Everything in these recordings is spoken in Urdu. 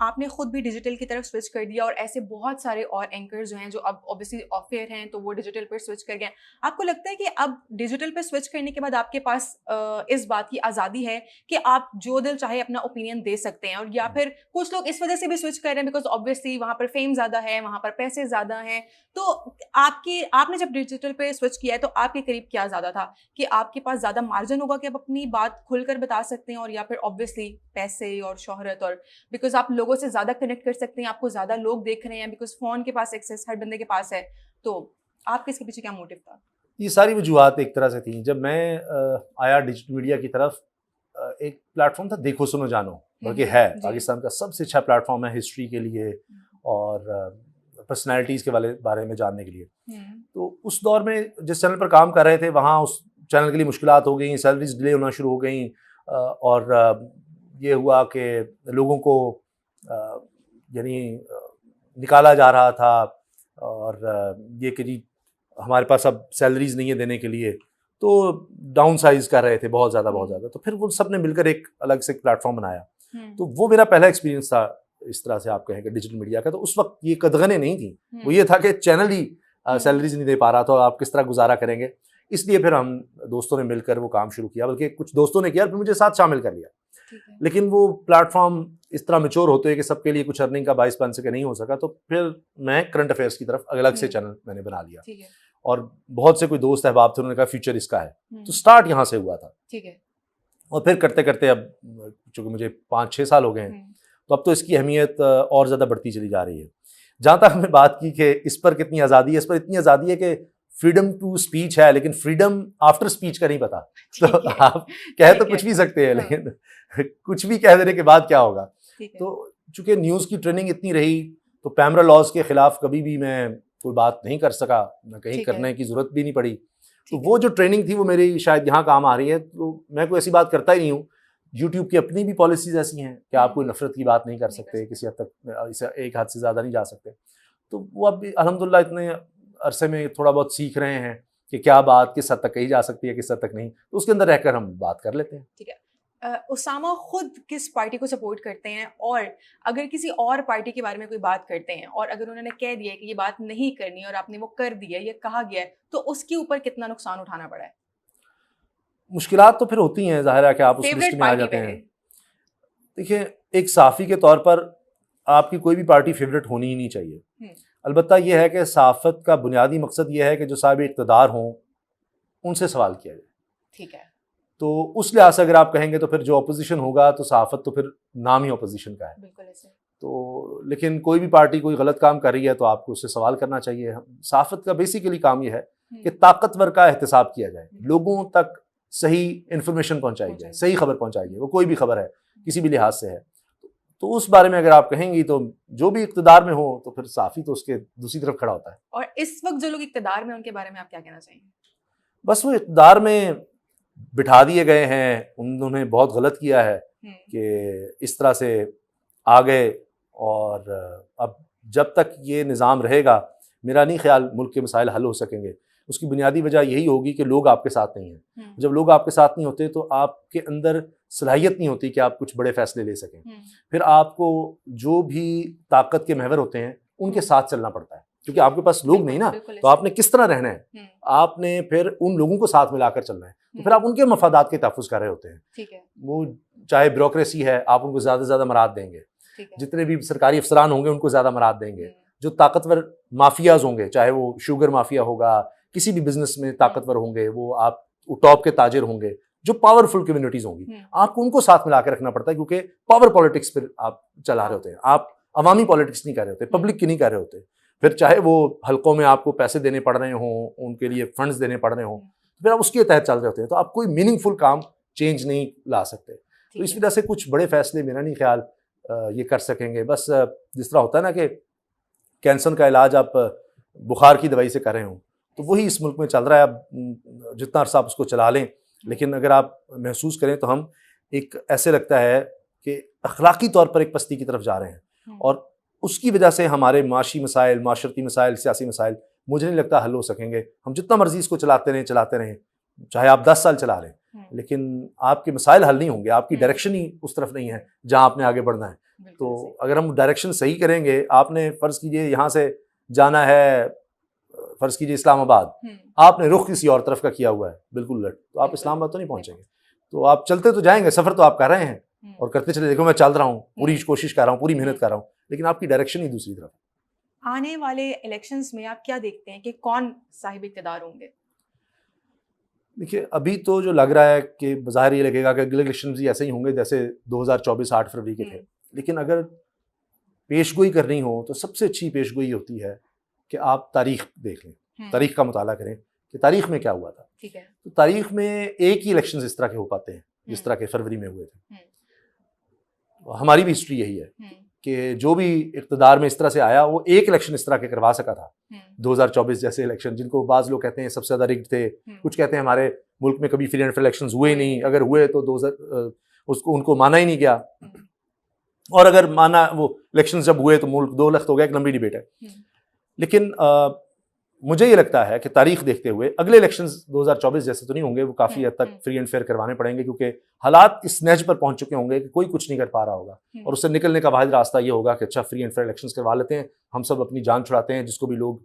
آپ نے خود بھی ڈیجیٹل کی طرف سوئچ کر دیا اور ایسے بہت سارے اور اینکرز جو ہیں جو اب اوبیسلی آف ایئر ہیں تو وہ ڈیجیٹل پر سوئچ کر گئے. آپ کو لگتا ہے کہ اب ڈیجیٹل پہ سوئچ کرنے کے بعد آپ کے پاس اس بات کی آزادی ہے کہ آپ جو دل چاہے اپنا اوپینین دے سکتے ہیں, اور یا پھر کچھ لوگ اس وجہ سے بھی سوئچ کر رہے ہیں بیکاز اوبیسلی وہاں پر فیم زیادہ ہے, وہاں پر پیسے زیادہ ہیں, تو آپ نے جب ڈیجیٹل پہ سوئچ کیا ہے تو آپ کے قریب کیا زیادہ تھا کہ آپ کے پاس زیادہ مارجن ہوگا کہ آپ اپنی بات کھل کر بتا سکتے ہیں, اور یا پھر اوبیسلی پیسے اور شہرت, اور بیکاز آپ لوگوں سے زیادہ کنیکٹ کر سکتے ہیں, آپ کو زیادہ لوگ دیکھ رہے ہیں بیکاز فون کے پاس ایکسیس ہر بندے کے پاس ہے, تو آپ کے اس کے پیچھے کیا موٹیو تھا؟ یہ ساری وجوہات ایک طرح سے تھیں. جب میں آیا ڈیجیٹل میڈیا کی طرف, ایک پلیٹ فارم تھا دیکھو سنو جانو, بلکہ ہے پاکستان کا سب سے اچھا پلیٹ فارم ہے ہسٹری کے لیے اور پرسنالٹیز کے بارے میں جاننے کے لیے. تو اس دور میں جس چینل پر کام کر رہے تھے وہاں اس چینل کے لیے مشکلات ہو گئیں, سیلریز ڈیلے ہونا شروع ہو گئیں, اور یہ ہوا کہ لوگوں کو یعنی نکالا جا رہا تھا, اور یہ کہ جی ہمارے پاس اب سیلریز نہیں ہے دینے کے لیے, تو ڈاؤن سائز کر رہے تھے بہت زیادہ. تو پھر وہ سب نے مل کر ایک الگ سے پلیٹ فارم بنایا. تو وہ میرا پہلا ایکسپیرینس تھا اس طرح سے آپ کہیں کہ ڈیجیٹل میڈیا کا. تو اس وقت یہ قدغنیں نہیں تھیں, وہ یہ تھا کہ چینل ہی سیلریز نہیں دے پا رہا تھا, آپ کس طرح گزارا کریں گے. اس لیے پھر ہم دوستوں نے مل کر وہ کام شروع کیا, بلکہ کچھ دوستوں نے کیا پھر مجھے ساتھ شامل کر لیا. لیکن وہ پلیٹ فارم اس طرح میچور ہوتے ہیں کہ سب کے لیے کچھ ارننگ کا باعث بن سکے, نہیں ہو سکا. تو پھر میں کرنٹ افیئرس کی طرف الگ سے چینل میں نے بنا لیا, اور بہت سے کوئی دوست احباب تھے, انہوں نے کہا فیوچر اس کا ہے. تو سٹارٹ یہاں سے ہوا تھا. اور پھر کرتے کرتے اب چونکہ مجھے 5-6 سال ہو گئے ہیں, تو اب تو اس کی اہمیت اور زیادہ بڑھتی چلی جا رہی ہے. جہاں تک ہم نے بات کی کہ اس پر کتنی آزادی ہے, اس پر اتنی آزادی ہے کہ فریڈم ٹو اسپیچ ہے, لیکن فریڈم آفٹر اسپیچ کا نہیں پتا. تو آپ کہہ تو کچھ بھی سکتے ہیں, لیکن کچھ بھی کہہ دینے کے بعد کیا ہوگا. تو چونکہ نیوز کی ٹریننگ اتنی رہی, تو پیمرا لاز کے خلاف کبھی بھی میں کوئی بات نہیں کر سکا, نہ کہیں کرنے کی ضرورت بھی نہیں پڑی. تو وہ جو ٹریننگ تھی وہ میری شاید یہاں کام آ رہی ہے. تو میں کوئی ایسی بات کرتا ہی نہیں ہوں. یوٹیوب کی اپنی بھی پالیسیز ایسی ہیں کہ آپ کوئی نفرت کی بات نہیں کر سکتے, کسی حد تک ایک حد سے زیادہ نہیں جا سکتے. تو وہ اب الحمدللہ اتنے عرصے میں تھوڑا بہت سیکھ رہے ہیں کہ کیا بات کس حد تک کہی جا سکتی ہے, کس حد تک نہیں. تو اس کے اندر رہ کر ہم بات کر لیتے ہیں. ٹھیک ہے. اسامہ خود کس پارٹی کو سپورٹ کرتے ہیں, اور اگر کسی اور پارٹی کے بارے میں کوئی بات کرتے ہیں اور اگر انہوں نے کہہ دیا کہ یہ بات نہیں کرنی اور آپ نے وہ کر دی ہے, یہ کہا گیا ہے, تو اس کے اوپر کتنا نقصان اٹھانا پڑا ہے؟ مشکلات تو پھر ہوتی ہیں, ظاہر ہے کہ آپ اس لسٹ میں آ جاتے ہیں. دیکھیے, ایک صحافی کے طور پر آپ کی کوئی بھی پارٹی فیوریٹ ہونی ہی نہیں چاہیے. البتہ یہ ہے کہ صحافت کا بنیادی مقصد یہ ہے کہ جو صاحب اقتدار ہوں ان سے سوال کیا جائے. ٹھیک ہے. تو اس لحاظ سے اگر آپ کہیں گے تو پھر جو اپوزیشن ہوگا, تو صحافت تو پھر نام ہی اپوزیشن کا ہے. بالکل ایسے. تو لیکن کوئی بھی پارٹی کوئی غلط کام کر رہی ہے تو آپ کو اس سے سوال کرنا چاہیے. صحافت کا بیسیکلی کام یہ ہے کہ طاقتور کا احتساب کیا جائے, لوگوں تک صحیح انفارمیشن پہنچائی جائے, صحیح خبر پہنچائی جائے, وہ کوئی بھی خبر ہے کسی بھی لحاظ سے ہے. تو اس بارے میں اگر آپ کہیں گی تو جو بھی اقتدار میں ہو تو پھر صحافی تو اس کے دوسری طرف کھڑا ہوتا ہے. اور اس وقت جو لوگ اقتدار میں ان کے بارے میں آپ کیا کہنا چاہیں گے؟ بس وہ اقتدار میں بٹھا دیے گئے ہیں, انہوں نے بہت غلط کیا ہے کہ اس طرح سے آ گئے. اور اب جب تک یہ نظام رہے گا میرا نہیں خیال ملک کے مسائل حل ہو سکیں گے. اس کی بنیادی وجہ یہی ہوگی کہ لوگ آپ کے ساتھ نہیں ہیں. جب لوگ آپ کے ساتھ نہیں ہوتے تو آپ کے اندر صلاحیت نہیں ہوتی کہ آپ کچھ بڑے فیصلے لے سکیں. پھر آپ کو جو بھی طاقت کے محور ہوتے ہیں ان کے ساتھ چلنا پڑتا ہے, کیونکہ آپ کے پاس لوگ نہیں نا, تو آپ نے کس طرح رہنا ہے, آپ نے پھر ان لوگوں کو ساتھ ملا کر چلنا ہے. تو پھر آپ ان کے مفادات کے تحفظ کر رہے ہوتے ہیں. وہ چاہے بیوروکریسی ہے آپ ان کو زیادہ سے زیادہ مراد دیں گے, جتنے بھی سرکاری افسران ہوں گے ان کو زیادہ مراد دیں گے, جو طاقتور مافیاز ہوں گے چاہے وہ شوگر مافیا ہوگا, کسی بھی بزنس میں طاقتور ہوں گے, وہ آپ ٹاپ کے تاجر ہوں گے, جو پاورفل کمیونٹیز ہوں گی, آپ کو ان کو ساتھ ملا کے رکھنا پڑتا ہے, کیونکہ پاور پالیٹکس پھر آپ چلا رہے ہوتے ہیں. آپ عوامی پالیٹکس نہیں کر رہے ہوتے, پبلک کی نہیں کر رہے ہوتے. پھر چاہے وہ حلقوں میں آپ کو پیسے دینے پڑ رہے ہوں, ان کے لیے فنڈز دینے پڑ رہے ہوں, پھر آپ اس کے تحت چل رہے ہوتے ہیں, تو آپ کوئی میننگ فل کام چینج نہیں لا سکتے. تو اس وجہ سے کچھ بڑے فیصلے میرا نہیں خیال یہ کر سکیں گے. بس جس طرح ہوتا ہے نا کہ کینسر کا علاج آپ بخار کی دوائی سے کر رہے ہوں, تو وہی اس ملک میں چل رہا ہے. اب جتنا عرصہ آپ اس کو چلا لیں, لیکن اگر آپ محسوس کریں تو ہم ایک ایسے لگتا ہے کہ اخلاقی طور پر ایک پستی کی طرف جا رہے ہیں, اور اس کی وجہ سے ہمارے معاشی مسائل, معاشرتی مسائل, سیاسی مسائل مجھے نہیں لگتا حل ہو سکیں گے. ہم جتنا مرضی اس کو چلاتے رہیں چاہے آپ 10 سال چلا لیں لیکن آپ کے مسائل حل نہیں ہوں گے, آپ کی ڈائریکشن ہی اس طرف نہیں ہے جہاں آپ نے آگے بڑھنا ہے. تو اگر ہم ڈائریکشن صحیح کریں گے, آپ نے فرض کیجئے یہاں سے جانا ہے, فرض کیجئے اسلام آباد, آپ نے رخ کسی اور طرف کا کیا ہوا ہے بالکل الٹ, تو آپ اسلام آباد تو نہیں پہنچیں گے. تو آپ چلتے تو جائیں گے, سفر تو آپ کر رہے ہیں اور کرتے چلے, دیکھو میں چل رہا ہوں, پوری کوشش کر رہا ہوں, پوری محنت کر رہا ہوں, لیکن آپ کی ڈائریکشن ہی دوسری طرف. آنے والے الیکشنز میں آپ کیا دیکھتے ہیں کہ کون صاحب اقتدار ہوں گے؟ دیکھیے ابھی تو جو لگ رہا ہے کہ بظاہر یہ لگے گا کہ اگلے الیکشنز بھی ایسے ہی ہوں گے جیسے 2024 8 فروری کے تھے, لیکن اگر پیش گوئی کرنی ہو تو سب سے اچھی پیش گوئی ہوتی ہے کہ آپ تاریخ دیکھ لیں, تاریخ کا مطالعہ کریں کہ تاریخ میں کیا ہوا تھا. ٹھیک ہے. تو تاریخ میں ایک ہی الیکشنز اس طرح کے ہو پاتے ہیں جس طرح کے فروری میں ہوئے تھے. ہماری بھی ہسٹری یہی ہے کہ جو بھی اقتدار میں اس طرح سے آیا وہ ایک الیکشن اس طرح کے کروا سکا تھا. 2024 جیسے الیکشن جن کو بعض لوگ کہتے ہیں سب سے زیادہ رگڈ تھے, کچھ کہتے ہیں ہمارے ملک میں کبھی فری اینڈ فیئر الیکشنز ہوئے نہیں, اگر ہوئے تو ان کو مانا ہی نہیں گیا, اور اگر مانا وہ الیکشنز جب ہوئے تو ملک 2 لخت ہو گیا, ایک لمبی ڈبیٹ ہے. لیکن مجھے یہ لگتا ہے کہ تاریخ دیکھتے ہوئے اگلے الیکشنز 2024 جیسے تو نہیں ہوں گے, وہ کافی حد تک فری اینڈ فیئر کروانے پڑیں گے, کیونکہ حالات اس نیج پر پہنچ چکے ہوں گے کہ کوئی کچھ نہیں کر پا رہا ہوگا, اور اس سے نکلنے کا واحد راستہ یہ ہوگا کہ اچھا فری اینڈ فیئر الیکشنز کروا لیتے ہیں, ہم سب اپنی جان چھڑاتے ہیں, جس کو بھی لوگ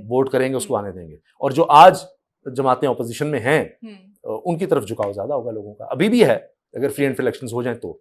ووٹ کریں گے اس کو آنے دیں گے. اور جو آج جماعتیں اپوزیشن میں ہیں ان کی طرف جھکاؤ زیادہ ہوگا لوگوں کا, ابھی بھی ہے, اگر فری اینڈ فیئر الیکشنز ہو جائیں تو.